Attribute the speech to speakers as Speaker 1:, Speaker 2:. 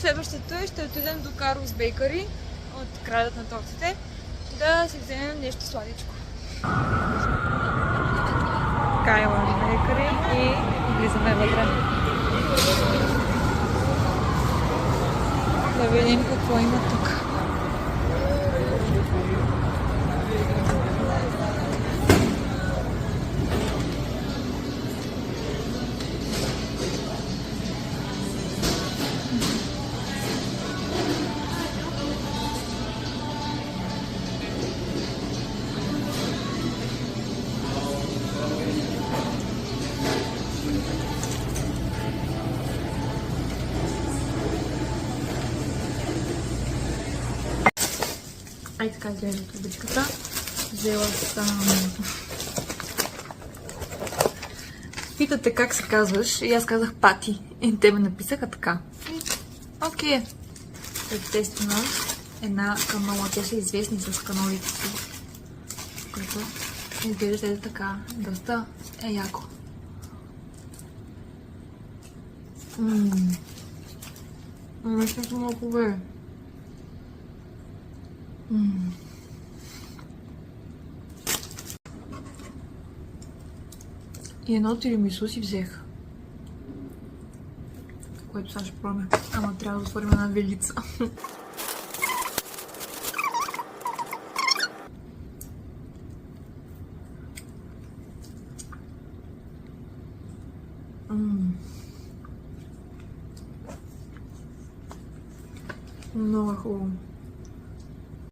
Speaker 1: следващото е, ще отидем до Карлс Бейкъри от Кралят на тортите да си вземем нещо сладичко. Карлс Бейкъри и влизаме вътре. Да видим какво има тук. Ай така изглежда трубичката. Взела съм... Питате как се казваш и аз казах Пати. И те ме написаха така. Окей. Естествено, една канола. Те са известни с канолите си. Което изглежда така. Доста е яко. Мисля, че много хубаво. И едно тирамису си взех. Което сега ще пробваме. Ама трябва да отворим една вилица. Много хубаво.